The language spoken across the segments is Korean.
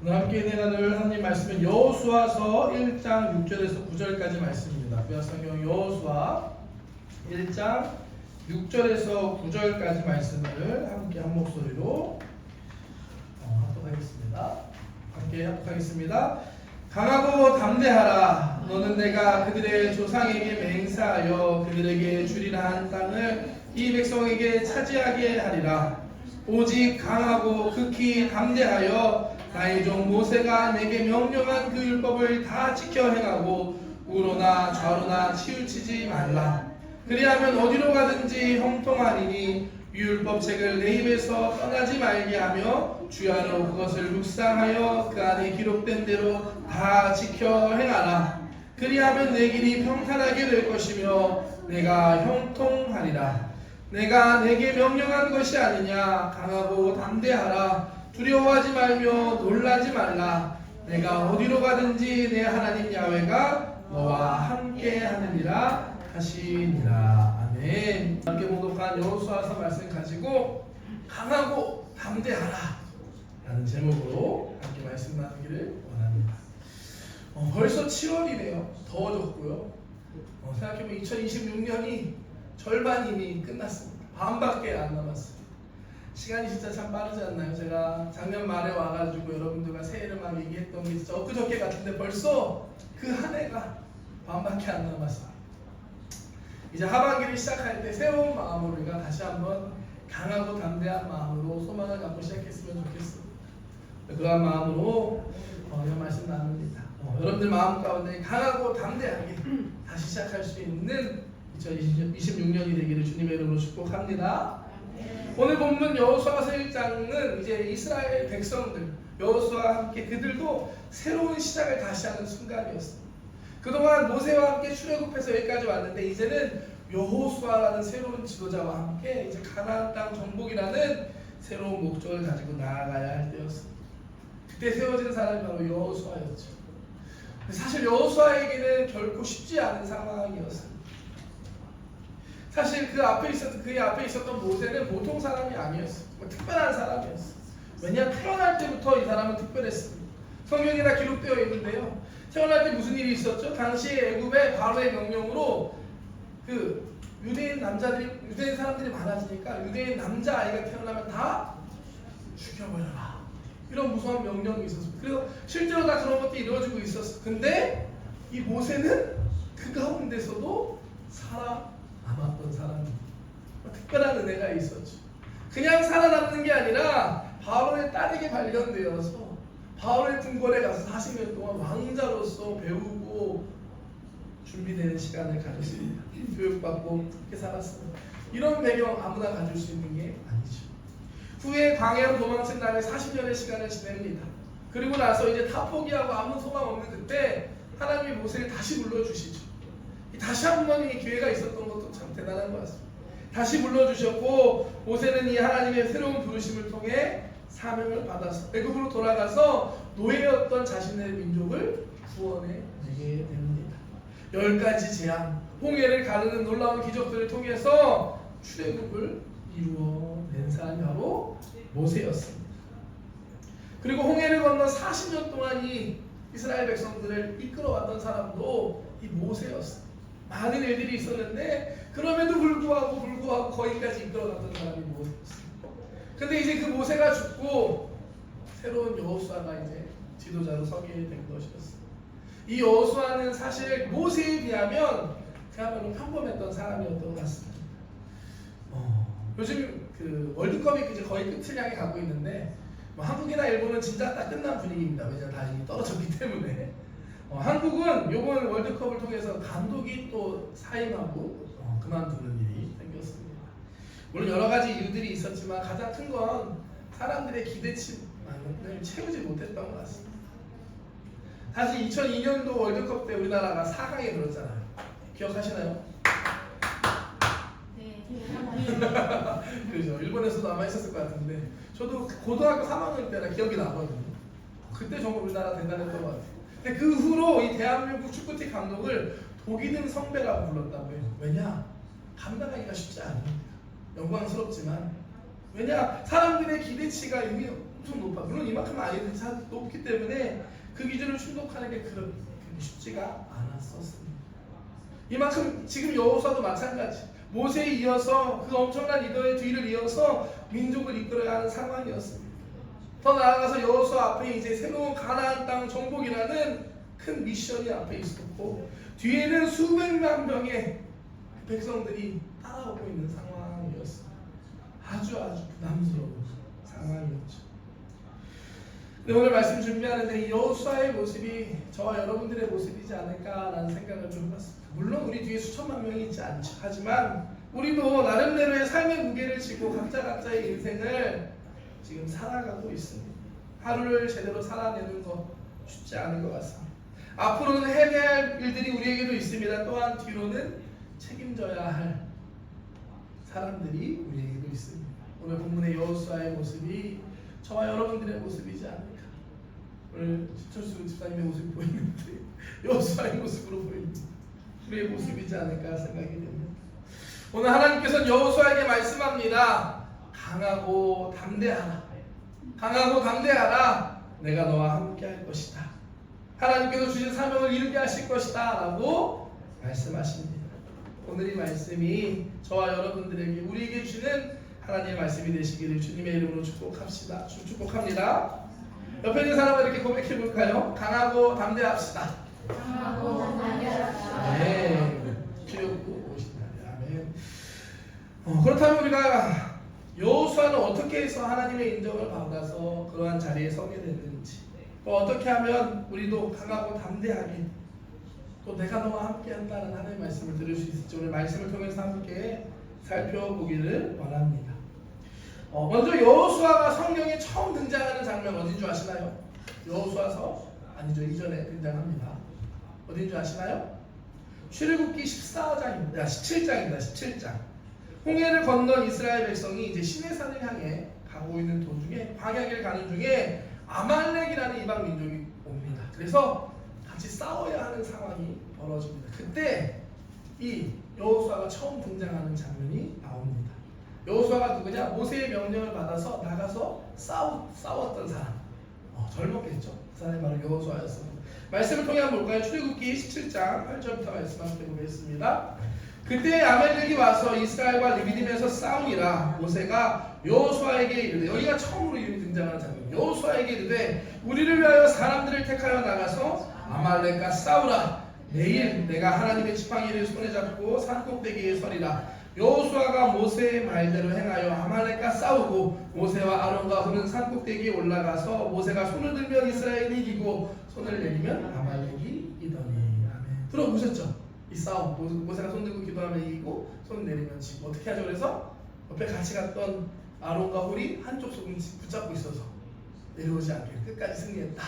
오늘 함께 나눌 하나님 말씀은 여호수아서 1장 6절에서 9절까지 말씀입니다. 구약성경 여호수아 1장 6절에서 9절까지 말씀을 함께 한 목소리로 합독하겠습니다. 함께 합독하겠습니다. 강하고 담대하라. 너는 내가 그들의 조상에게 맹세하여 그들에게 주리라 한 땅을 이 백성에게 차지하게 하리라. 오직 강하고 극히 담대하여 나의 종 모세가 내게 명령한 그 율법을 다 지켜 행하고 우로나 좌로나 치우치지 말라. 그리하면 어디로 가든지 형통하리니 율법책을 내 입에서 떠나지 말게 하며 주야로 그것을 묵상하여 그 안에 기록된 대로 다 지켜 행하라. 그리하면 내 길이 평탄하게 될 것이며 내가 형통하리라. 내가 내게 명령한 것이 아니냐. 강하고 담대하라. 두려워하지 말며 놀라지 말라. 내가 어디로 가든지 내 하나님 야훼가 너와 함께 하느니라 하시니라. 아멘. 함께 봉독한 여호수아서 말씀 가지고 강하고 담대하라 라는 제목으로 함께 말씀 나누기를 원합니다. 벌써 7월이네요. 더워졌고요. 생각해보면 2026년이 절반 이미 끝났습니다. 반밖에 안 남았어요. 시간이 진짜 참 빠르지 않나요? 제가 작년 말에 와가지고 여러분들과 새해를 막 얘기했던 게 진짜 엊그저께 같은데 벌써 그 한 해가 반밖에 안 남았어요. 이제 하반기를 시작할 때 새로운 마음으로 우리가 다시 한번 강하고 담대한 마음으로 소망을 갖고 시작했으면 좋겠습니다. 그러한 마음으로 이런 말씀 나눕니다. 여러분들 마음 가운데 강하고 담대하게 다시 시작할 수 있는 2026년이 되기를 주님의 이름으로 축복합니다. 오늘 본문 여호수아서 1장은 이제 이스라엘 백성들, 여호수아와 함께 그들도 새로운 시작을 다시 하는 순간이었습니다. 그동안 모세와 함께 출애굽해서 여기까지 왔는데 이제는 여호수아라는 새로운 지도자와 함께 이제 가나안 땅 정복이라는 새로운 목적을 가지고 나아가야 할 때였습니다. 그때 세워진 사람이 바로 여호수아였죠. 사실 여호수아에게는 결코 쉽지 않은 상황이었습니다. 사실 그의 앞에 있었던 모세는 보통 사람이 아니었어요. 특별한 사람이었어요. 왜냐, 태어날 때부터 이 사람은 특별했습니다. 성경에 다 기록되어 있는데요. 태어날 때 무슨 일이 있었죠? 당시에 애굽의 바로의 명령으로 그 유대인 사람들이 많아지니까 유대인 남자 아이가 태어나면 다 죽여버려라. 이런 무서운 명령이 있었습니다. 그래서 실제로 다 그런 것들이 이루어지고 있었어요. 근데 이 모세는 그 가운데서도 살아남았던 사람입니다. 특별한 은혜가 있었죠. 그냥 살아남는 게 아니라 바로의 딸에게 발견되어서 바로의 궁궐에 가서 40년 동안 왕자로서 배우고 준비되는 시간을 가졌습니다. 교육받고 그렇게 살았습니다. 이런 배경 아무나 가질 수 있는 게 아니죠. 후에 광야로 도망친 다음에 40년의 시간을 지냅니다. 그리고 나서 이제 다 포기하고 아무 소망 없는 그때 하나님이 모세를 다시 불러주시죠. 다시 한 번 이 기회가 있었던 것도 참 대단한 것 같습니다. 다시 불러주셨고 모세는 이 하나님의 새로운 부르심을 통해 사명을 받아서 애굽으로 돌아가서 노예였던 자신의 민족을 구원해내게 됩니다. 10가지 재앙, 홍해를 가르는 놀라운 기적들을 통해서 출애굽을 이루어낸 사람이 바로 모세였습니다. 그리고 홍해를 건너 40년 동안 이 이스라엘 백성들을 이끌어왔던 사람도 이 모세였습니다. 많은 일들이 있었는데 그럼에도 불구하고 거기까지 이끌어갔던 사람이 모세였습니다. 근데 이제 그 모세가 죽고 새로운 여호수아가 이제 지도자로 서게 된 것이었습니다. 이 여호수아는 사실 모세에 비하면 그야말로 평범했던 사람이었던 것 같습니다. 요즘 그 월드컵이 이제 거의 끝을 향해 가고 있는데 한국이나 일본은 진짜 딱 끝난 분위기입니다. 왜냐하면 다 이미 떨어졌기 때문에. 한국은 이번 월드컵을 통해서 감독이 또 사임하고 그만두는 일이 생겼습니다. 물론 여러 가지 이유들이 있었지만 가장 큰 건 사람들의 기대치만을 채우지 못했던 것 같습니다. 사실 2002년도 월드컵 때 우리나라가 4강에 들었잖아요. 기억하시나요? 네. 그렇죠. 일본에서도 아마 있었을 것 같은데 저도 고등학교 3학년 때라 기억이 나거든요. 그때 정말 우리나라 대단했던 것 같아요. 근데 그 후로 이 대한민국 축구팀 감독을 독이 든 성배라고 불렀다고 해요. 왜냐? 감당하기가 쉽지 않아요. 영광스럽지만 왜냐? 사람들의 기대치가 이미 엄청 높아. 물론 이만큼 아니든 높기 때문에 그 기준을 충족하는 게 그렇게 쉽지가 않았었습니다. 이만큼 지금 여호수아도 마찬가지. 모세에 이어서 그 엄청난 리더의 뒤를 이어서 민족을 이끌어야 하는 상황이었습니다. 더 나아가서 여호수아 앞에 이제 새로운 가나안 땅 정복이라는 큰 미션이 앞에 있었고 뒤에는 수백만 명의 백성들이 따라오고 있는 상황이었습니다. 아주 부담스러운 상황이었죠. 근데 오늘 말씀 준비하는데 이 여호수아의 모습이 저와 여러분들의 모습이지 않을까라는 생각을 좀 해봤습니다. 물론 우리 뒤에 수천만 명이 있지 않죠. 하지만 우리도 나름대로의 삶의 무게를 지고 각자의 인생을 지금 살아가고 있습니다. 하루를 제대로 살아내는 거 쉽지 않은 것 같습니다. 앞으로는 해내야 할 일들이 우리에게도 있습니다. 또한 뒤로는 책임져야 할 사람들이 우리에게도 있습니다. 오늘 본문의 여호수아의 모습이 저와 여러분들의 모습이지 않을까. 오늘 신철수 집사님의 모습이 보이는데 여호수아의 모습으로 보입니다. 우리의 모습이지 않을까 생각이 됩니다. 오늘 하나님께서는 여호수아에게 말씀합니다. 강하고 담대하라. 강하고 담대하라. 내가 너와 함께 할 것이다. 하나님께서 주신 사명을 이루게 하실 것이다 라고 말씀하십니다. 오늘 이 말씀이 저와 여러분들에게 우리에게 주는 하나님의 말씀이 되시기를 주님의 이름으로 축복합니다. 옆에 있는 사람을 이렇게 고백해 볼까요? 강하고 담대합시다. 강하고 담대합시다. 네. 필요고 오신다. 아멘. 그렇다면 우리가 여호수아는 어떻게 해서 하나님의 인정을 받아서 그러한 자리에 서게 됐는지, 또 어떻게 하면 우리도 강하고 담대하게 또 내가 너와 함께 한다는 하나님의 말씀을 들을 수 있을지 오늘 말씀을 통해서 함께 살펴보기를 원합니다. 먼저 여호수아가 성경에 처음 등장하는 장면 어딘 줄 아시나요? 여호수아서 아니죠, 이전에 등장합니다. 어딘 줄 아시나요? 출애굽기 14장입니다. 17장입니다. 17장. 홍해를 건넌 이스라엘 백성이 이제 시내산을 향해 가고 있는 도중에 광야길 가는 중에 아말렉이라는 이방 민족이 옵니다. 그래서 같이 싸워야 하는 상황이 벌어집니다. 그때 이 여호수아가 처음 등장하는 장면이 나옵니다. 여호수아가 누구냐? 모세의 명령을 받아서 나가서 싸웠던 사람. 젊었겠죠. 그 사람이 바로 여호수아였습니다. 말씀을 통해 한번 볼까요? 출애굽기 17장 8절부터 말씀 함께 보겠습니다. 그때 아말렉이 와서 이스라엘과 르비딤에서 싸우니라. 모세가 여호수아에게 이르되, 여기가 처음으로 이름이 등장하는 장면. 여호수아에게 이르되 우리를 위하여 사람들을 택하여 나가서 아말렉과 싸우라. 내일 내가 하나님의 지팡이를 손에 잡고 산꼭대기에 서리라. 여호수아가 모세의 말대로 행하여 아말렉과 싸우고 모세와 아론과 홈은 산꼭대기에 올라가서 모세가 손을 들면 이스라엘이 이기고 손을 내리면 아말렉이 이더니. 아멘. 들어보셨죠? 이 싸움. 모세가 손 들고 기도하면 이기고 손 내리면 지고. 어떻게 하죠? 그래서 옆에 같이 갔던 아론과 홀이 한쪽 손을 붙잡고 있어서 내려오지 않게 끝까지 승리했다.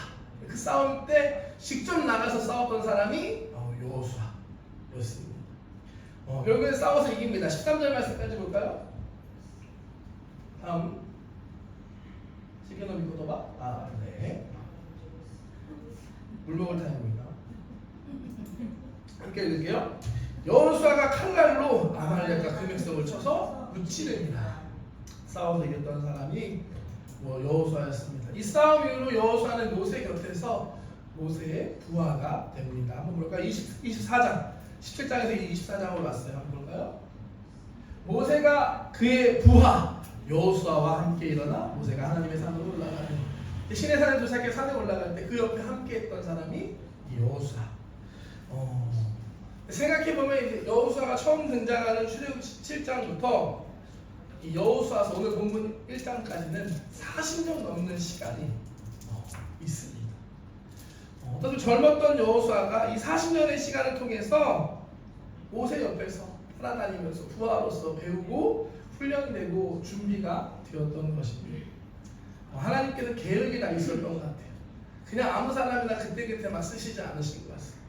그 싸움 때 직접 나가서 싸웠던 사람이 여호수아였습니다. 결국에 싸워서 이깁니다. 13절 말씀까지 볼까요? 다음 시계놈 이거 봐. 네. 물 먹을 타임입니다. 함께 읽을게요. 여호수아가 칼날로 아말렉과 그 백성을 쳐서 무찌릅니다. 싸워서 이겼던 사람이 여호수아였습니다. 이 싸움 이후로 여호수아는 모세 곁에서 모세의 부하가 됩니다. 한번 볼까요? 24장 17장에서 24장으로 왔어요. 한번 볼까요? 모세가 그의 부하 여호수아와 함께 일어나 모세가 하나님의 산으로 올라가는 신의 산에 도착해 산에 올라갈 때 그 옆에 함께 했던 사람이 여호수아. 생각해보면 이제 여호수아가 처음 등장하는 출애굽 17장부터 이 여호수아서 오늘 본문 1장까지는 40년 넘는 시간이 있습니다. 어떤 젊었던 여호수아가 이 40년의 시간을 통해서 모세 옆에서 따라다니면서 부하로서 배우고 훈련되고 준비가 되었던 것입니다. 하나님께서 계획이 다 있었던 것 같아요. 그냥 아무 사람이나 그때그때 막 쓰시지 않으신 것 같습니다.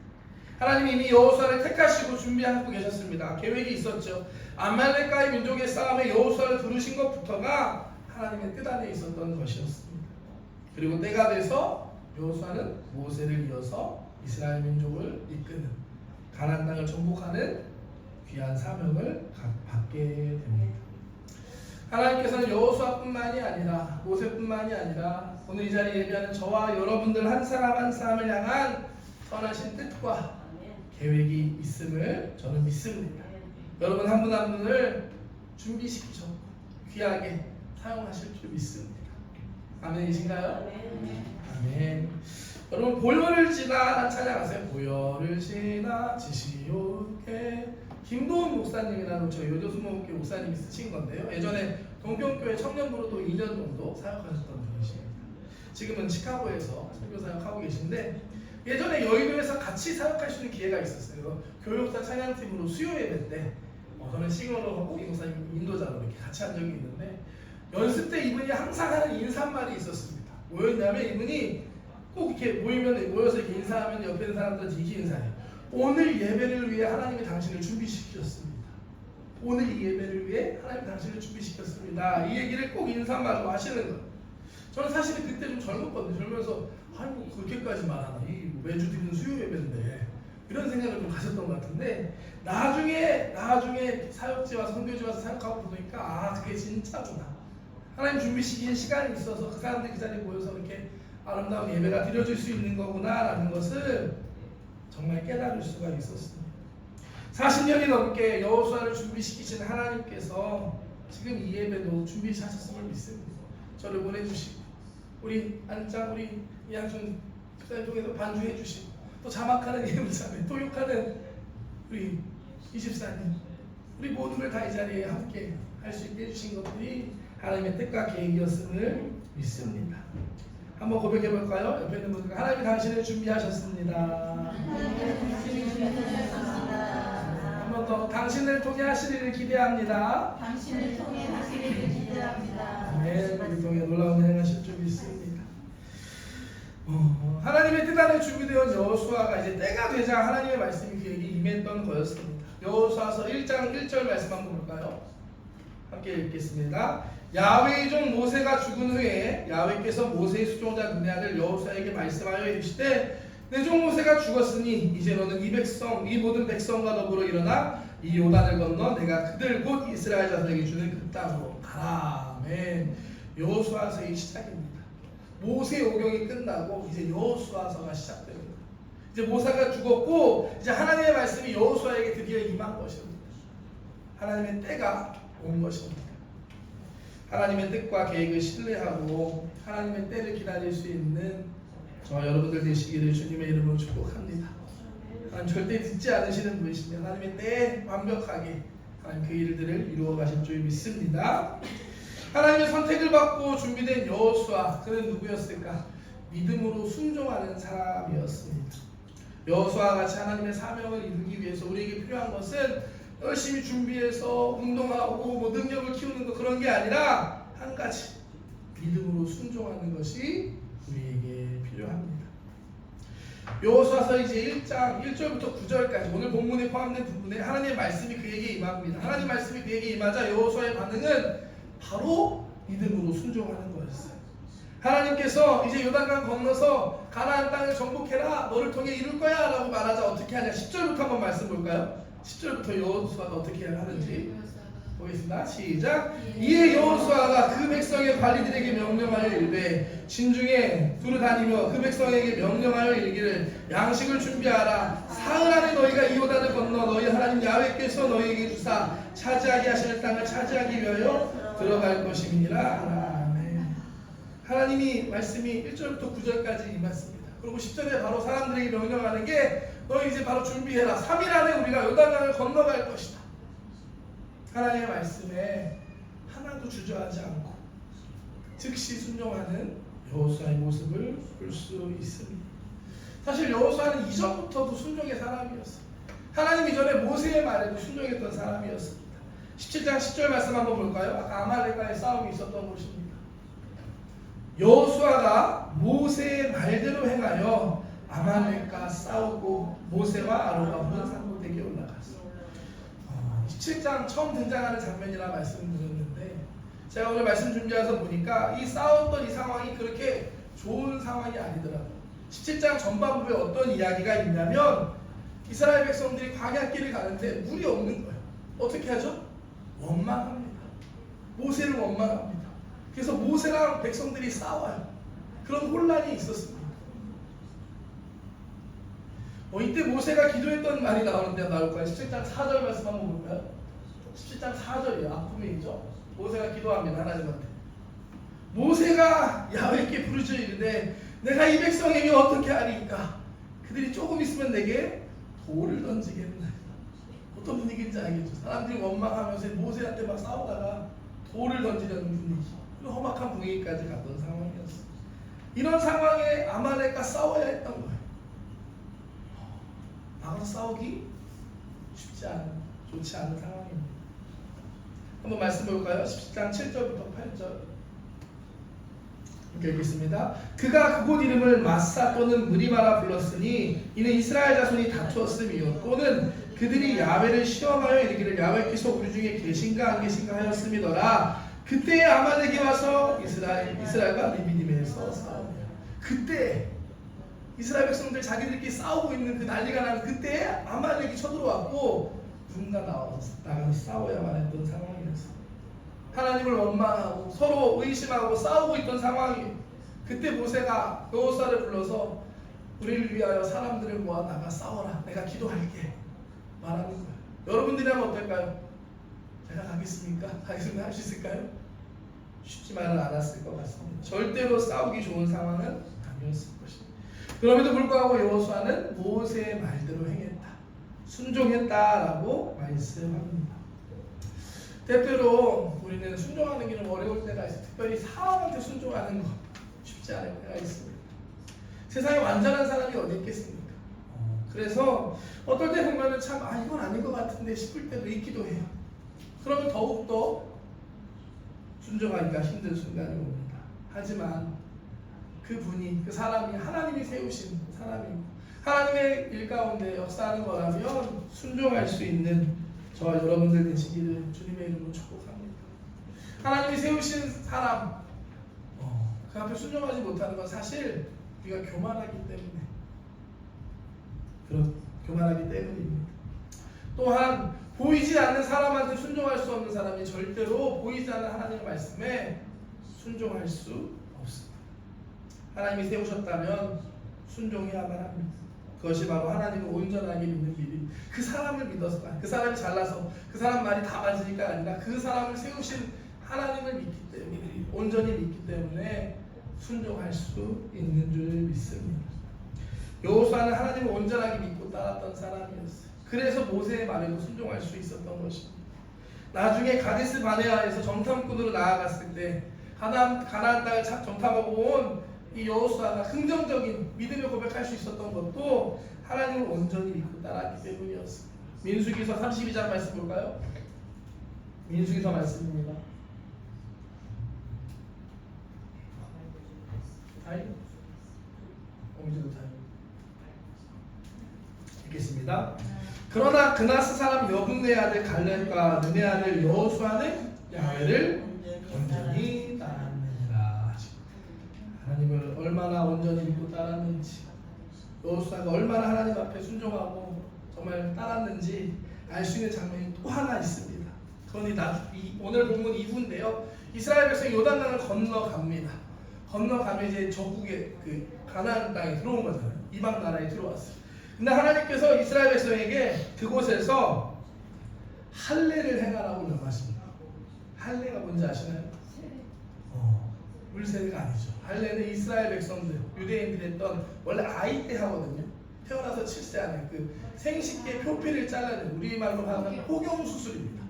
하나님이 이미 여호수아를 택하시고 준비하고 계셨습니다. 계획이 있었죠. 아말렉과의 민족의 싸움에 여호수아를 부르신 것부터가 하나님의 뜻 안에 있었던 것이었습니다. 그리고 때가 돼서 여호수아는 모세를 이어서 이스라엘 민족을 이끄는 가나안 땅을 정복하는 귀한 사명을 받게 됩니다. 하나님께서는 여호수아뿐만이 아니라 모세뿐만이 아니라 오늘 이 자리에 예배하는 저와 여러분들 한 사람 한 사람을 향한 선하신 뜻과 계획이 있음을 저는 믿습니다. 여러분 한 분 한 분을 준비시키셨고 귀하게 사용하실 줄 믿습니다. 아멘이신가요? 아멘. 여러분 보혈을 지나 찬양하세요. 보혈을 지나 지시오게. 김도훈 목사님이라는 저희 요조수목교 목사님이 쓰신 건데요. 예전에 동경교회 청년부로도 2년 정도 사역하셨던 분이십니다. 지금은 시카고에서 선교 사역하고 계신데 예전에 여의도에서 같이 사역할 수 있는 기회가 있었어요. 교육사 찬양팀으로 수요 예배 때 저는 싱어로 하고 이 목사님 인도자로 이렇게 같이 한 적이 있는데 연습 때 이분이 항상 하는 인사말이 있었습니다. 뭐였냐면 이분이 꼭 이렇게 모여서 이렇게 인사하면 옆에 있는 사람들한테 이렇게 인사해요. 오늘 예배를 위해 하나님이 당신을 준비시켰습니다. 오늘 이 예배를 위해 하나님이 당신을 준비시켰습니다. 이 얘기를 꼭 인사말로 하시는 거예요. 저는 사실은 그때 좀 젊었거든요. 젊어서 아이고 그렇게까지 말하나 이 매주 드리는 수요 예배인데 이런 생각을 좀 가졌던 것 같은데 나중에 사역지 와서 선교지 와서 사역하고 보니까 아 그게 진짜구나. 하나님 준비시키는 시간이 있어서 그 사람들이 그 자리에 모여서 이렇게 아름다운 예배가 드려질 수 있는 거구나 라는 것을 정말 깨달을 수가 있었습니다. 40년이 넘게 여호수아를 준비시키신 하나님께서 지금 이 예배도 준비하셨음을 믿습니다. 저를 보내주시고 우리 안장 우리 이양순 집사님 통해서 반주해 주시고 또 자막하는 예물자매 토육하는 우리 이집사님 우리 모두를 다 이 자리에 함께 할 수 있게 해주신 것들이 하나님의 뜻과 계획이었음을 믿습니다. 한번 고백해 볼까요? 옆에 있는 분들 하나님이 당신을 준비하셨습니다. 한 번 더 당신을 통해 하시리를 기대합니다. 당신을 통해 하시리를 기대합니다. 네, 우리 통해 놀라운 행하실 줄 믿습니다. 하나님의 뜻 안에 준비되어 여호수아가 이제 때가 되자 하나님의 말씀이 그에게 임했던 거였습니다. 여호수아서 1장 1절 말씀 한번 볼까요? 함께 읽겠습니다. 야훼의 종 모세가 죽은 후에 야훼께서 모세의 수종자 눈의 아들 여호수아에게 말씀하여 이르시되 내 종 모세가 죽었으니 이제 너는 이 백성 이 모든 백성과 더불어 일어나 이 요단을 건너 내가 그들 곧 이스라엘 자손에게 주는 그 땅으로 가라. 아멘. 여호수아서의 시작입니다. 모세 오경이 끝나고 이제 여호수아서가 시작됩니다. 이제 모세가 죽었고 이제 하나님의 말씀이 여호수아에게 드디어 임한 것입니다. 하나님의 때가 온 것입니다. 하나님의 뜻과 계획을 신뢰하고 하나님의 때를 기다릴 수 있는 저와 여러분들 되시기를 주님의 이름으로 축복합니다. 하나님 절대 듣지 않으시는 분이시며 하나님의 때에 완벽하게 하나님 그 일들을 이루어 가실 줄 믿습니다. 하나님의 선택을 받고 준비된 여호수아 그는 누구였을까? 믿음으로 순종하는 사람이었습니다. 여호수아와 같이 하나님의 사명을 이루기 위해서 우리에게 필요한 것은 열심히 준비해서 운동하고 뭐 능력을 키우는 거 그런 게 아니라 한 가지 믿음으로 순종하는 것이 우리에게 필요합니다. 여호수아서 이제 1장 1절부터 9절까지 오늘 본문에 포함된 부분에 하나님의 말씀이 그에게 임합니다. 하나님의 말씀이 그에게 임하자 여호수아의 반응은 바로 믿음으로 순종하는 거였어요. 하나님께서 이제 요단강 건너서 가나안 땅을 정복해라 너를 통해 이룰 거야 라고 말하자 어떻게 하냐 10절부터 한번 말씀 볼까요? 10절부터 여호수아가 어떻게 하는지 보겠습니다. 시작. 이에 여호수아가 그 백성의 관리들에게 명령하여 이르되 진중에 두루 다니며 그 백성에게 명령하여 이르기를 양식을 준비하라. 사흘 안에 너희가 이 요단을 건너 너희 하나님 야훼께서 너희에게 주사 차지하게 하시는 땅을 차지하기 위하여 들어갈 것임이니라. 아멘. 하나님이 말씀이 1절부터 9절까지 임했습니다. 그리고 10절에 바로 사람들에게 명령하는 게 너희 이제 바로 준비해라. 3일 안에 우리가 요단강을 건너갈 것이다. 하나님의 말씀에 하나도 주저하지 않고 즉시 순종하는 여호수아의 모습을 볼 수 있습니다. 사실 여호수아는 이전부터도 순종의 사람이었어요. 하나님 이전에 모세의 말에도 순종했던 사람이었습니다. 17장 10절 말씀 한번 볼까요? 아까 아말렉과의 싸움이 있었던 곳입니다. 여호수아가 모세의 말대로 행하여 아말렉과 싸우고 모세와 아론과 혼산고대에 올라갔어요. 17장 처음 등장하는 장면이라 말씀드렸는데 제가 오늘 말씀 준비해서 보니까 이 싸웠던 이 상황이 그렇게 좋은 상황이 아니더라고요. 17장 전반부에 어떤 이야기가 있냐면 이스라엘 백성들이 광야길을 가는데 물이 없는 거예요. 어떻게 하죠? 원망합니다. 모세를 원망합니다. 그래서 모세랑 백성들이 싸워요. 그런 혼란이 있었습니다. 이때 모세가 기도했던 말이 나오는데 나올까요? 17장 4절 말씀 한번 볼까요? 17장 4절이에요. 앞부분이죠. 모세가 기도합니다. 하나님한테. 모세가 야훼께 부르짖어 이르되 내가 이 백성에게 어떻게 하리이까? 그들이 조금 있으면 내게 돌을 던지겠나? 어떤 분위기인지 알겠죠? 사람들이 원망하면서 모세한테 막 싸우다가 돌을 던지려는 분위기, 험악한 분위기까지 갔던 상황이었어요. 이런 상황에 아말렉과 싸워야 했던 거예요. 나가서 싸우기 쉽지 않은, 좋지 않은 상황입니다. 한번 말씀 볼까요? 17장 7절부터 8절 이렇게 읽겠습니다. 그가 그곳 이름을 마사 또는 무리마라 불렀으니 이는 이스라엘 자손이 다투었음이요 또는 그들이 야훼를 시험하여 이르기를 야훼께서 우리 중에 계신가 안 계신가 하였음이더라. 그때에 아말렉이 와서 이스라엘과 리비딤에서 싸웁니다. 그때 이스라엘 백성들 자기들끼리 싸우고 있는 그 난리가 나는 그때에 아말렉이 쳐들어왔고 누군가 나가서 싸워야만 했던 상황이었어요. 하나님을 원망하고 서로 의심하고 싸우고 있던 상황이에요. 그때 모세가 여호수아를 불러서 우리를 위하여 사람들을 모아 나가 싸워라. 내가 기도할게. 말하는 거예요. 여러분들이라면 어떨까요? 제가 가겠습니까? 가겠습니다. 할 수 있을까요? 쉽지만은 않았을 것 같습니다. 절대로 싸우기 좋은 상황은 아니었을 것입니다. 그럼에도 불구하고 여호수아는 모세의 말대로 행했다. 순종했다라고 말씀합니다. 때때로 우리는 순종하는 게 좀 어려울 때가 있어요. 특별히 사람한테 순종하는 거 쉽지 않을 때가 있습니다. 세상에 완전한 사람이 어디 있겠습니까? 그래서 어떨 때 보면은 참 이건 아닌 것 같은데 싶을 때도 있기도 해요. 그러면 더욱더 순종하기가 힘든 순간이 옵니다. 하지만 그분이, 그 사람이 하나님이 세우신 사람이고 하나님의 일 가운데 역사하는 거라면 순종할 수 있는 저와 여러분들 되시기를 주님의 이름으로 축복합니다. 하나님이 세우신 사람, 그 앞에 순종하지 못하는 건 사실 우리가 교만하기 때문입니다. 또한 보이지 않는 사람한테 순종할 수 없는 사람이 절대로 보이지 않는 하나님의 말씀에 순종할 수 없습니다. 하나님이 세우셨다면 순종해야만 합니다. 그것이 바로 하나님을 온전하게 믿는 길이, 그 사람을 믿어서, 그 사람이 잘나서 그 사람 말이 다 맞으니까 아니라 그 사람을 세우신 하나님을 믿기 때문에, 온전히 믿기 때문에 순종할 수 있는 줄 믿습니다. 여호수아는 하나님을 온전하게 믿고 따랐던 사람이었어요. 그래서 모세의 말에도 순종할 수 있었던 것입니다. 나중에 가데스 바네아에서 정탐꾼으로 나아갔을 때 가나안 땅을 정탐하고 온 이 여호수아가 긍정적인 믿음을 고백할 수 있었던 것도 하나님을 온전히 믿고 따랐기 때문이었습니다. 민수기서 32장 말씀 볼까요? 민수기서 말씀입니다. 읽겠습니다. 그러나 그나스 사람 여분네 아들 갈렙과 눈의 아들 여호수아는 야훼를 온전히 따랐느니라. 하나님을 얼마나 온전히 믿고 따랐는지, 여호수아가 얼마나 하나님 앞에 순종하고 정말 따랐는지 알 수 있는 장면이 또 하나 있습니다. 그건 오늘 본문 2부인데요. 이스라엘 백성이 요단강을 건너갑니다. 건너가면 이제 저국의 그 가나안 땅에 들어온 거잖아요. 이방 나라에 들어왔어요. 근데 하나님께서 이스라엘 백성에게 그곳에서 할례를 행하라고 명하십니다. 할례가 뭔지 아시나요? 물세례가 아니죠. 할례는 이스라엘 백성들, 유대인들이 했던, 원래 아이 때 하거든요. 태어나서 7세 안에 그 생식기의 표피를 잘라내는, 우리말로 하면 포경 수술입니다.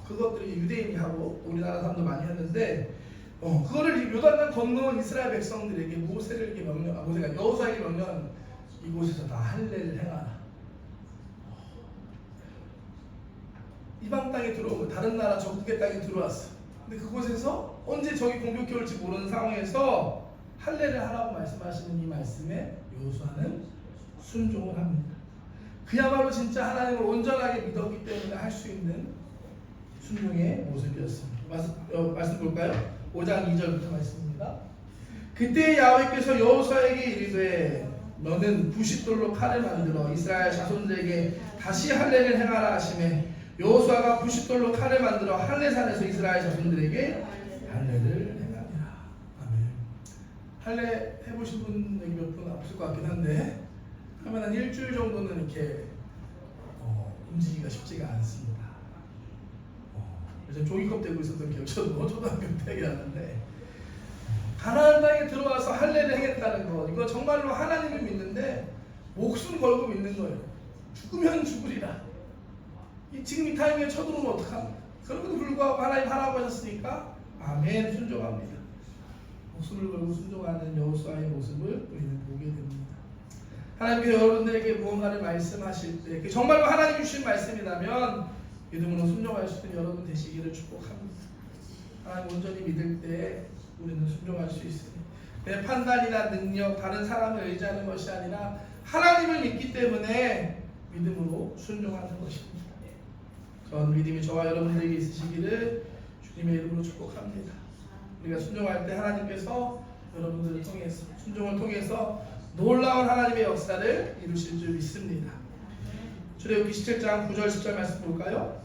그것들이 유대인이 하고 우리나라 사람도 많이 했는데, 그거를 요단강 건너온 이스라엘 백성들에게 모세가 여호수아에게 명령한, 이곳에서 다 할례를 행하라. 이방 땅에 들어오고 다른 나라 적국의 땅에 들어왔어. 근데 그곳에서 언제 적이 공격해 올지 모르는 상황에서 할례를 하라고 말씀하시는 이 말씀에 여호수아는 순종을 합니다. 그야말로 진짜 하나님을 온전하게 믿었기 때문에 할 수 있는 순종의 모습이었습니다. 말씀 볼까요? 5장 2절부터 말씀입니다. 그때 야훼께서 여호수아에게 이르되 너는 부싯돌로 칼을 만들어 이스라엘 자손들에게 다시 할례를 행하라 하시매 여호수아가 부싯돌로 칼을 만들어 할례산에서 이스라엘 자손들에게 할례를 행하니라. 아멘. 할례 해보신 분 여기 몇 분 없을 것 같긴 한데 하면 한 일주일 정도는 이렇게 움직이기가 쉽지가 않습니다. 그래서 종이컵 대고 있었던 기억 저도 초등학교 때 기억나는데 가나안 땅에 들어와서 할례를 행했다는 것, 이거 정말로 하나님을 믿는데 목숨 걸고 믿는 거예요. 죽으면 죽으리라. 지금 이 타이밍에 쳐들어오면 어떡합니까? 그럼에도 불구하고 하나님 하라고 하셨으니까 아멘 순종합니다. 목숨을 걸고 순종하는 여호수아의 모습을 우리는 보게 됩니다. 하나님께서 여러분들에게 무언가를 말씀하실 때 정말로 하나님 주신 말씀이라면 믿음으로 순종할 수 있는 여러분 되시기를 축복합니다. 하나님 온전히 믿을 때 우리는 순종할 수 있습니다. 내 판단이나 능력, 다른 사람을 의지하는 것이 아니라 하나님을 믿기 때문에 믿음으로 순종하는 것입니다. 그런 믿음이 저와 여러분들에게 있으시기를 주님의 이름으로 축복합니다. 우리가 순종할 때 하나님께서 여러분들을 통해서 순종을 통해서 놀라운 하나님의 역사를 이루실 줄 믿습니다. 출애굽기 17장 9절 10절 말씀 볼까요?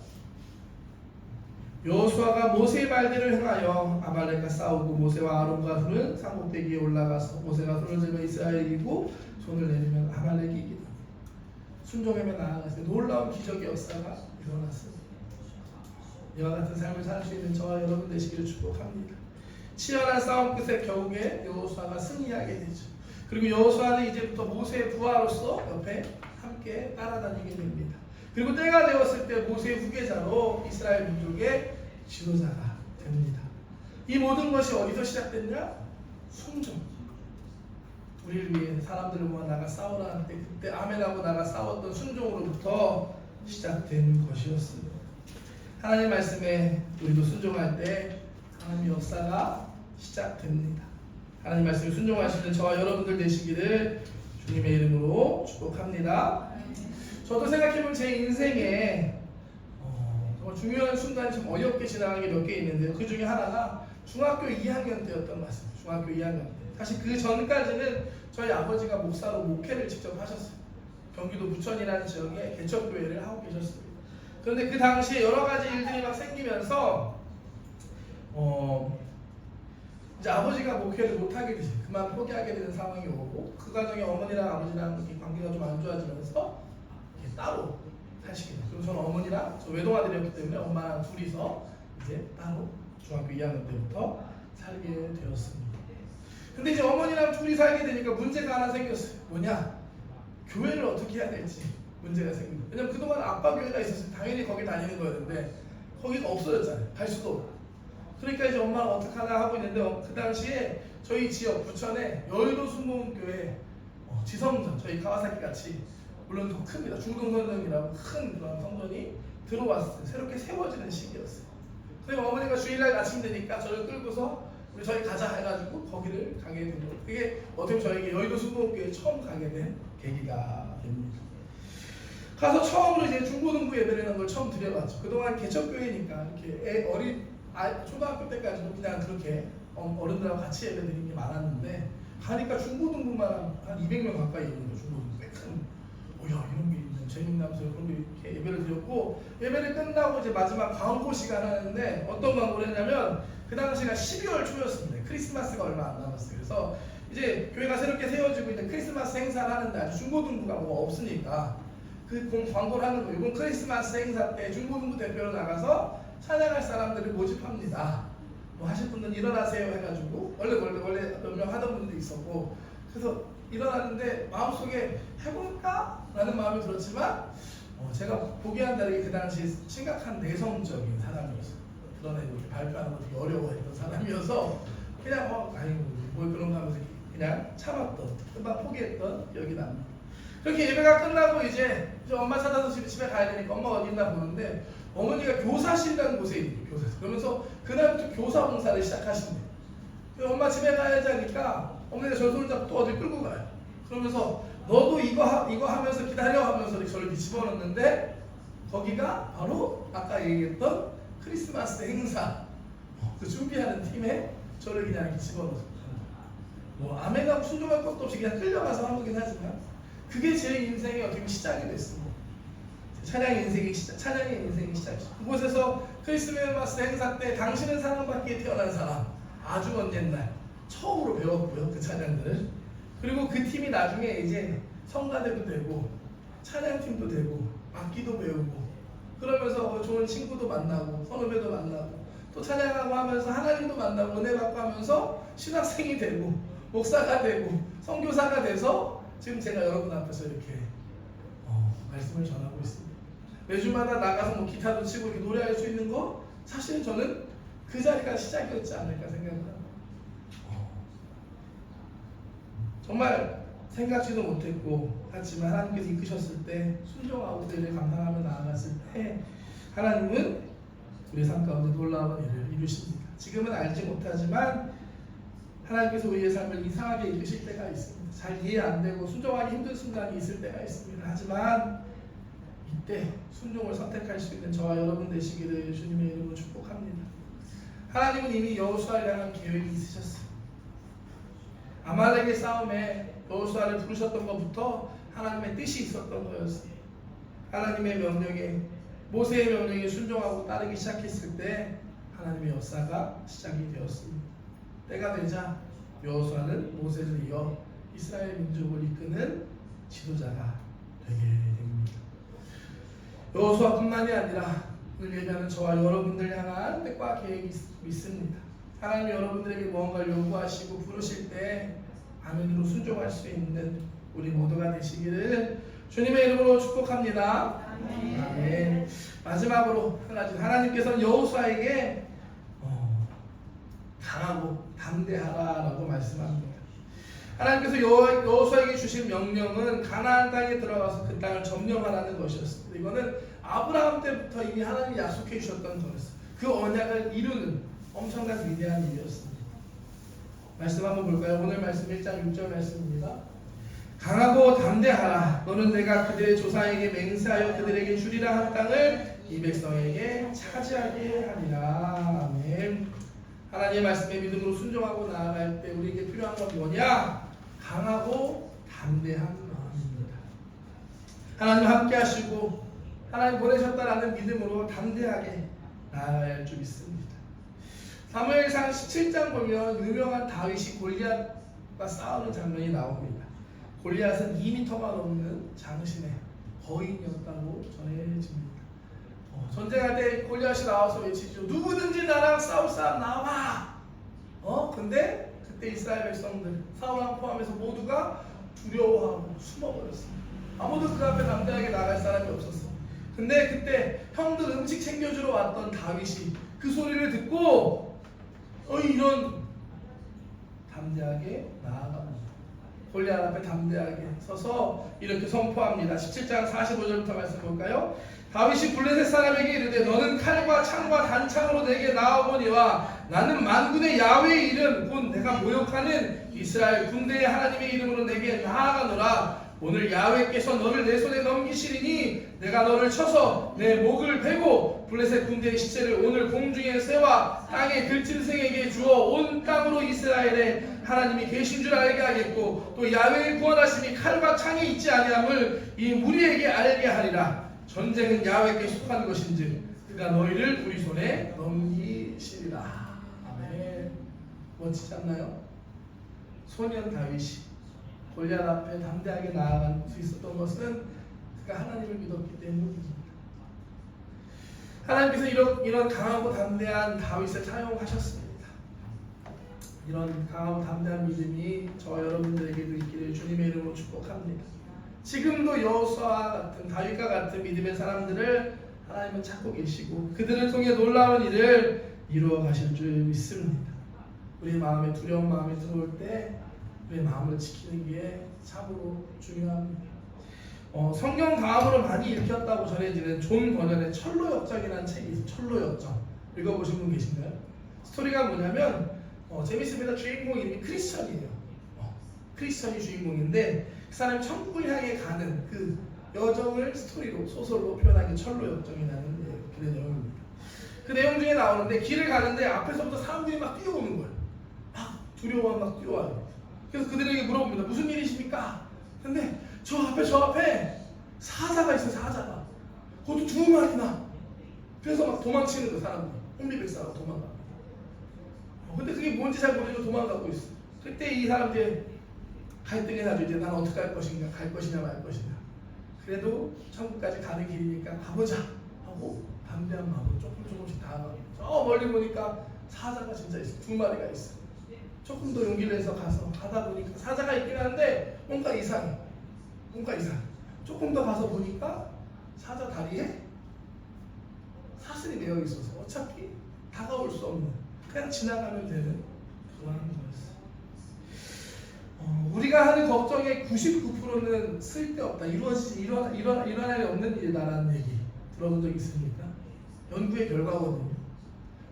여호수아가 모세의 말대로 행하여 아말렉과 싸우고 모세와 아론과 훌은 산꼭대기에 올라가서 모세가 손을 들며 이스라엘을 이기고 손을 내리면 아말렉이 이기다. 순종하며 나아가서 놀라운 기적의 역사가 일어났습니다. 이와 같은 삶을 살 수 있는 저와 여러분 되시기를 축복합니다. 치열한 싸움 끝에 결국에 여호수아가 승리하게 되죠. 그리고 여호수아는 이제부터 모세의 부하로서 옆에 함께 따라다니게 됩니다. 그리고 때가 되었을 때 모세의 후계자로 이스라엘 민족의 지도자가 됩니다. 이 모든 것이 어디서 시작됐냐? 순종. 우리를 위해 사람들을 모아 나가 싸우라 할 때 그때 아멘하고 나가 싸웠던 순종으로부터 시작된 것이었습니다. 하나님 말씀에 우리도 순종할 때 하나님의 역사가 시작됩니다. 하나님 말씀에 순종하시는 저와 여러분들 되시기를 주님의 이름으로 축복합니다. 저도 생각해보면 제 인생에 정말 중요한 순간이 좀 어렵게 지나간 게 몇 개 있는데요. 그 중에 하나가 중학교 2학년 때였던 것 같습니다. 중학교 2학년 때. 사실 그 전까지는 저희 아버지가 목사로 목회를 직접 하셨어요. 경기도 부천이라는 지역에 개척교회를 하고 계셨습니다. 그런데 그 당시에 여러 가지 일들이 막 생기면서 이제 아버지가 목회를 못하게 되죠. 그만 포기하게 되는 상황이 오고 그 과정에 어머니랑 아버지랑 관계가 좀 안 좋아지면서 따로 사시게 돼요. 그리고 저는 어머니랑 저 외동아들이었기 때문에 엄마랑 둘이서 이제 따로 중학교 2학년 때부터 살게 되었습니다. 근데 이제 어머니랑 둘이 살게 되니까 문제가 하나 생겼어요. 뭐냐? 교회를 어떻게 해야 될지 문제가 생깁니다. 왜냐면 그동안 아빠 교회가 있었으면 당연히 거기 다니는 거였는데 거기가 없어졌잖아요. 갈 수도 없고. 그러니까 이제 엄마가 어떡하나 하고 있는데 그 당시에 저희 지역 부천에 여의도 순복음교회 지성전 저희 가와사키 같이 물론 더 큽니다. 중동성전이라고 큰 그런 성전이 들어왔어요. 새롭게 세워지는 시기였어요. 그래서 어머니가 주일날 아침 되니까 저를 끌고서 우리 저희 가자 해가지고 거기를 가게 된 거예요. 그게 어떻게 저에게 여의도 순복음교회에 처음 가게 된 계기가 됩니다. 가서 처음으로 이제 중고등부 예배라는 걸 처음 드려봤죠. 그동안 개척교회니까 이렇게 초등학교 때까지도 그냥 그렇게 어른들하고 같이 예배 드리는 게 많았는데 가니까 중고등부만 한 200명 가까이 있는 거예요. 중고등부 꽤 큰. 야 이런 게 있네. 재밌나면서 그런 게 이렇게 예배를 드렸고 예배를 끝나고 이제 마지막 광고 시간 하는데 어떤 광고를 했냐면 그 당시가 12월 초였습니다. 크리스마스가 얼마 안 남았어요. 그래서 이제 교회가 새롭게 세워지고 이제 크리스마스 행사를 하는데 아주 중고등부가 뭐가 없으니까 그 광고를 하는 거예요. 이번 크리스마스 행사 때 중고등부 대표로 나가서 찬양할 사람들을 모집합니다. 뭐 하실 분들은 일어나세요 해가지고 원래 몇 명 하던 분도 있었고 그래서 일어났는데 마음속에 해볼까? 라는 마음이 들었지만 제가 보기와는 다르게 그 당시 심각한 내성적인 사람이었어요. 그런 애들 발표하는 거 되게 어려워했던 사람이어서 그냥 뭐 그런가 하면서 그냥 참았던 금방 포기했던 기억이 납니다. 그렇게 예배가 끝나고 이제 엄마 찾아서 집에 가야 되니까 엄마가 어디 있나 보는데 어머니가 교사실이라는 곳에 있는 교사. 그러면서 그날부터 교사 봉사를 시작하신대요. 엄마 집에 가야지 하니까 어머니가 저 손잡고 또 어디 끌고 가요. 그러면서 너도 이거 하면서 기다려 하면서 저를 이렇게 집어넣는데 거기가 바로 아까 얘기했던 크리스마스 행사 그 준비하는 팀에 저를 그냥 이렇게 집어넣어서 뭐 아멘하고 순종할 것도 없이 그냥 끌려가서 한 거긴 하지만 그게 제 인생의 어떻게 시작이 됐습니다. 찬양의 인생이 시작이죠. 그곳에서 크리스마스 행사 때 당신은 사랑받기에 태어난 사람 아주 먼 옛날 처음으로 배웠고요. 그 찬양들을. 그리고 그 팀이 나중에 이제 성가대도 되고 찬양팀도 되고 악기도 배우고 그러면서 좋은 친구도 만나고 선후배도 만나고 또 찬양하고 하면서 하나님도 만나고 은혜 받고 하면서 신학생이 되고 목사가 되고 선교사가 돼서 지금 제가 여러분 앞에서 이렇게 말씀을 전하고 있습니다. 매주마다 나가서 뭐 기타도 치고 이렇게 노래할 수 있는 거 사실은 저는 그 자리가 시작이었지 않을까 생각합니다. 정말 생각지도 못했고 하지만 하나님께서 이끄셨을 때 순종하고 그 일을 감당하며 나아갔을 때 하나님은 우리 삶 가운데 놀라운 일을 이루십니다. 지금은 알지 못하지만 하나님께서 우리의 삶을 이상하게 이끄실 때가 있습니다. 잘 이해 안 되고 순종하기 힘든 순간이 있을 때가 있습니다. 하지만 이때 순종을 선택할 수 있는 저와 여러분 되시기를 주님의 이름으로 축복합니다. 하나님은 이미 여호수아를 향한 계획이 있으셨어요. 아말렉의 싸움에 여호수아를 부르셨던 것부터 하나님의 뜻이 있었던 거였어요. 하나님의 명령에 모세의 명령에 순종하고 따르기 시작했을 때 하나님의 역사가 시작이 되었습니다. 때가 되자 여호수아는 모세를 이어 이스라엘 민족을 이끄는 지도자가 되게 됩니다. 여호수아뿐만이 아니라 오늘 예배하는 저와 여러분들 향한 뜻과 계획이 있습니다. 하나님이 여러분들에게 무언가를 요구하시고 부르실 때 아멘으로 순종할 수 있는 우리 모두가 되시기를 주님의 이름으로 축복합니다. 아멘. 아멘. 마지막으로 한 가지, 하나님께서는 여호수아에게 강하고 담대하라라고 말씀합니다. 하나님께서 여호수아에게 주신 명령은 가나안 땅에 들어가서 그 땅을 점령하라는 것이었습니다. 이거는 아브라함 때부터 이미 하나님이 약속해 주셨던 거였어요. 그 언약을 이루는 엄청난 위대한 일이었습니다. 말씀 한번 볼까요? 오늘 말씀 1장 6절 말씀입니다. 강하고 담대하라. 너는 내가 그들의 조상에게 맹세하여 그들에게 주리라 한 땅을 이 백성에게 차지하게 하리라. 아멘. 하나님의 말씀에 믿음으로 순종하고 나아갈 때 우리에게 필요한 건 뭐냐? 강하고 담대한 마음입니다. 하나님 함께 하시고 하나님 보내셨다라는 믿음으로 담대하게 나아갈 줄 믿습니다. 사무엘상 17장 보면 유명한 다윗이 골리앗과 싸우는 장면이 나옵니다. 골리앗은 2m가 넘는 장신의 거인이었다고 전해집니다. 전쟁할 때 골리앗이 나와서 외치죠. 누구든지 나랑 싸울 사람 나와. 근데 그때 이스라엘 백성들 사울왕 포함해서 모두가 두려워하고 숨어버렸습니다. 아무도 그 앞에 담대하게 나갈 사람이 없었어. 근데 그때 형들 음식 챙겨주러 왔던 다윗이 그 소리를 듣고 이런 담대하게 나아갑니다. 골리앗 앞에 담대하게 서서 이렇게 선포합니다. 17장 45절부터 말씀 볼까요? 다윗이 블레셋 사람에게 이르되 너는 칼과 창과 단창으로 내게 나아오거니와 나는 만군의 야훼의 이름 곧 내가 모욕하는 이스라엘 군대의 하나님의 이름으로 내게 나아가노라. 오늘 야훼께서 너를 내 손에 넘기시리니 내가 너를 쳐서 내 목을 베고 블레셋 군대의 시체를 오늘 공중의 새와 땅의 들짐승에게 주어 온 땅으로 이스라엘에 하나님이 계신 줄 알게 하겠고 또 야훼의 구원하심이 칼과 창에 있지 아니함을 이 무리에게 알게 하리라. 전쟁은 야훼께 속한 것인즉 그가 너희를 우리 손에 넘기시리라. 아멘. 멋지지 않나요? 소년 다윗이 골리앗 앞에 담대하게 나아갈 수 있었던 것은 그가 하나님을 믿었기 때문입니다. 하나님께서 이런 강하고 담대한 다윗을 사용하셨습니다. 이런 강하고 담대한 믿음이 저와 여러분들에게도 있기를 주님의 이름으로 축복합니다. 지금도 여호수아와 같은 다윗과 같은 믿음의 사람들을 하나님은 찾고 계시고 그들을 통해 놀라운 일을 이루어 가실 줄 믿습니다. 우리 마음에 두려운 마음이 들어올 때 우리 마음을 지키는 게 참으로 중요합니다. 성경 다음으로 많이 읽혔다고 전해지는 존 버년의 철로 역정이라는 책이 있어요. 철로 역정 읽어보신 분 계신가요? 스토리가 뭐냐면 재밌습니다. 주인공 이름이 크리스천이에요. 크리스천이 주인공인데 그 사람이 천국을 향해 가는 그 여정을 스토리로 소설로 표현한 게 철로 역정이라는 그런 내용입니다. 그 내용 중에 나오는데 길을 가는데 앞에서부터 사람들이 막 뛰어오는 거예요. 막 두려워 막 뛰어와요. 그래서 그들에게 물어봅니다. 무슨 일이십니까? 근데 저 앞에 사자가 있어요. 사자가. 그것도 2마리나. 그래서 막 도망치는 거 사람들. 혼비백사가 도망가. 근데 그게 뭔지 잘 모르고 도망가고 있어. 그때 이 사람들 갈등이 나죠. 이제 난 어떻게 할 것인가, 갈 것이냐 말 것이냐. 그래도 천국까지 가는 길이니까 가보자 하고 담대한 마음으로 조금씩 다가가고, 저 멀리 보니까 사자가 진짜 있어. 2마리가 있어. 조금 더 용기를 내서 가서 가다 보니까 사자가 있긴 한데 뭔가 이상해. 조금 더 가서 보니까 사자 다리에 사슬이 매여 있어서 어차피 다가올 수 없는, 그냥 지나가면 되는 그런 거였어. 우리가 하는 걱정의 99%는 쓸데없다, 일어날 리 없는 일이다라는 얘기 들어본 적 있습니까? 연구의 결과거든요.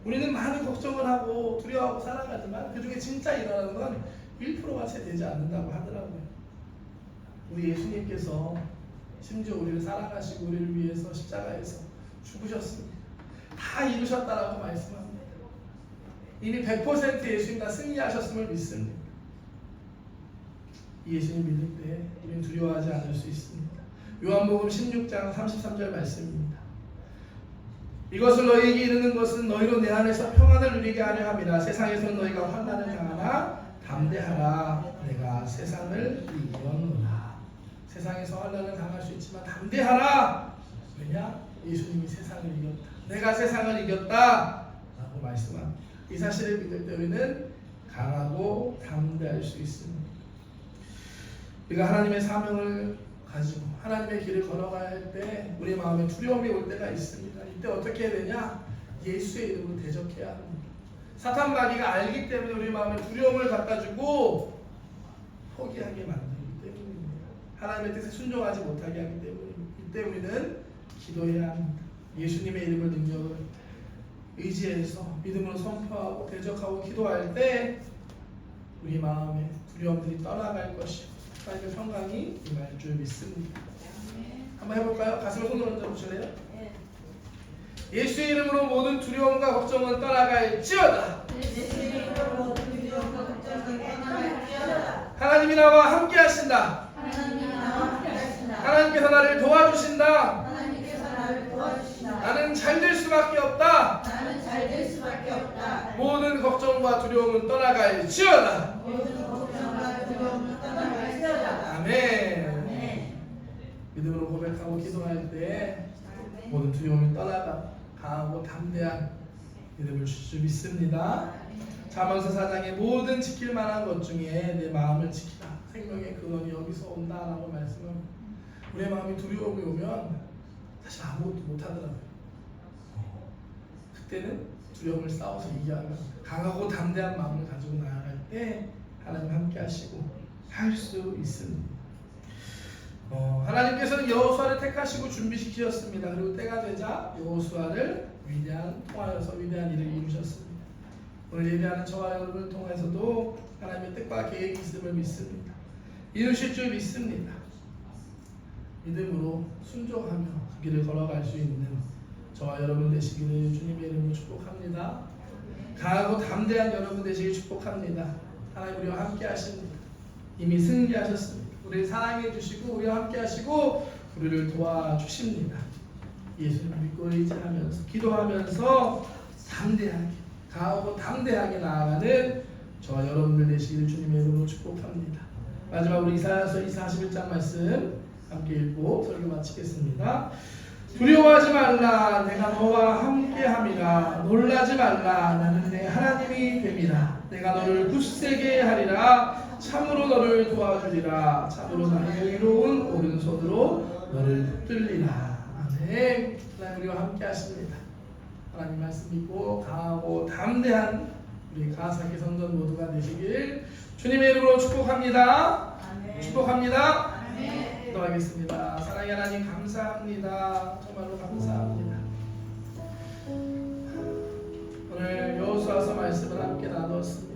우리는 많은 걱정을 하고 두려워하고 살아가지만 그 중에 진짜 일어나는 건 1%가 채 되지 않는다고 하더라고요. 우리 예수님께서 심지어 우리를 사랑하시고 우리를 위해서 십자가에서 죽으셨습니다. 다 이루셨다라고 말씀합니다. 이미 100% 예수님 다 승리하셨음을 믿습니다. 이 예수님 믿을 때 우리는 두려워하지 않을 수 있습니다. 요한복음 16장 33절 말씀입니다. 이것을 너희에게 이르는 것은 너희로 내 안에서 평안을 누리게 하려 함이라. 세상에서는 너희가 환난을 당하나 담대하라. 내가 세상을 이겼노라. 세상에서 환난을 당할 수 있지만 담대하라. 왜냐? 예수님이 세상을 이겼다. 내가 세상을 이겼다 라고 말씀합니다. 이 사실을 믿을 때 우리는 강하고 담대할 수 있습니다. 우리가 하나님의 사명을 가지고 하나님의 길을 걸어가야 할 때 우리 마음에 두려움이 올 때가 있습니다. 이때 어떻게 해야 되냐? 예수의 이름으로 대적해야 합니다. 사탄 마귀가 알기 때문에 우리 마음에 두려움을 갖다 주고 포기하게 만들기 때문입니다. 하나님의 뜻에 순종하지 못하게 하기 때문입니다. 이때 우리는 기도해야 합니다. 예수님의 이름을, 능력을 의지해서 믿음으로 선포하고 대적하고 기도할 때 우리 마음에 두려움들이 떠나갈 것이고 하나님의 평강이 임할 줄 믿습니다. 한번 해볼까요? 가슴을 손으로 얹어 보실래요? 예수의 이름으로 모든 두려움과 걱정은 떠나갈지어다. 하나님이 나와 함께 하신다. 하나님께서 나를 도와주신다. 나는 잘 될 수밖에 없다. 모든 걱정과 두려움은 떠나갈지어다. 아멘. 믿음으로 고백하고 기도할 때 모든 두려움이 떠나가 강하고 담대한 믿음을 주실 줄 믿습니다. 잠언서 4장의 모든 지킬 만한 것 중에 내 마음을 지키라. 생명의 근원이 여기서 온다라고 말씀합니다. 우리의 마음이 두려움이 오면 사실 아무것도 못하더라고요. 그때는 두려움을 싸워서 이겨하면 강하고 담대한 마음을 가지고 나아갈 때 하나님 함께 하시고 할 수 있습니다. 하나님께서는 여호수아를 택하시고 준비시키셨습니다. 그리고 때가 되자 여호수아를 통하여서 위대한 일을 이루셨습니다. 오늘 예배하는 저와 여러분을 통해서도 하나님의 뜻과 계획이 있음을 믿습니다. 이루실 줄 믿습니다. 믿음으로 순종하며 그 길을 걸어갈 수 있는 저와 여러분 되시기를 주님의 이름으로 축복합니다. 강하고 담대한 여러분 되시길 축복합니다. 하나님 우리와 함께 하십니다. 이미 승리하셨습니다. 우리를 사랑해 주시고 우리와 함께 하시고 우리를 도와주십니다. 예수님 믿고 의지하면서 기도하면서 담대하게, 강하고 담대하게 나아가는 저와 여러분들 되시기를 주님의 이름으로 축복합니다. 마지막 우리 이사야서 41장 말씀 함께 읽고 설교 마치겠습니다. 두려워하지 말라. 내가 너와 함께함이라. 놀라지 말라. 나는 내 하나님이 됨이라. 내가 너를 굳세게 하리라. 참으로 너를 도와주리라. 참으로 나의 의로운 오른손으로 너를 붙들리라. 아멘. 하나님 우리와 함께 하십니다. 하나님 말씀 믿고 강하고 담대한 우리 가사기 성전 모두가 되시길 주님의 이름으로 축복합니다. 아멘. 축복합니다. 아멘. 기도하겠습니다. 사랑의 하나님 감사합니다. 정말로 감사합니다. 오늘 여호수아서 말씀을 함께 나누었습니다.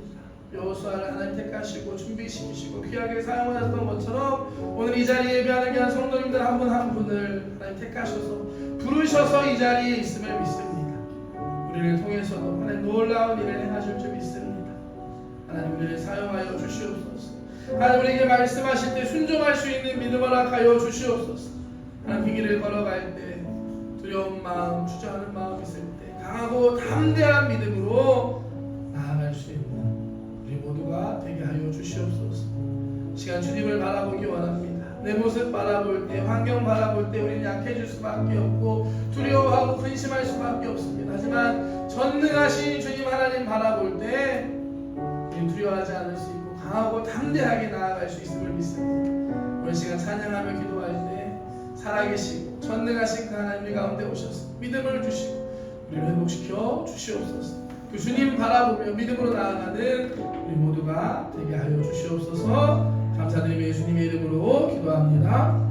여호수아를 하나님 택하시고 준비시키시고 귀하게 사용하셨던 것처럼 오늘 이 자리에 예배하는 귀한 성도님들 한 분 한 분을 하나님 택하셔서 부르셔서 이 자리에 있음을 믿습니다. 우리를 통해서도 하나님 놀라운 일을 행하실 줄 믿습니다. 하나님 우리를 사용하여 주시옵소서. 하나님 우리에게 말씀하실 때 순종할 수 있는 믿음을 허락하여 주시옵소서. 하나님 그 길을 걸어갈 때 두려운 마음, 주저하는 마음 있을 때 강하고 담대한 믿음으로 나아갈 수 있는 우리 모두가 되게 하여 주시옵소서. 시간 주님을 바라보기 원합니다. 내 모습 바라볼 때, 환경 바라볼 때 우리는 약해질 수밖에 없고 두려워하고 근심할 수밖에 없습니다. 하지만 전능하신 주님 하나님 바라볼 때 우리는 두려워하지 않을 수 있고 강하고 담대하게 나아갈 수 있음을 믿습니다. 오늘 시간 찬양하며 기도할 때 살아계시고 전능하신 그 하나님의 가운데 오셔서 믿음을 주시고 우리를 회복시켜 주시옵소서. 그 주님 바라보며 믿음으로 나아가는 우리 모두가 되게 하여 주시옵소서. 감사드리며 예수님의 이름으로 기도합니다.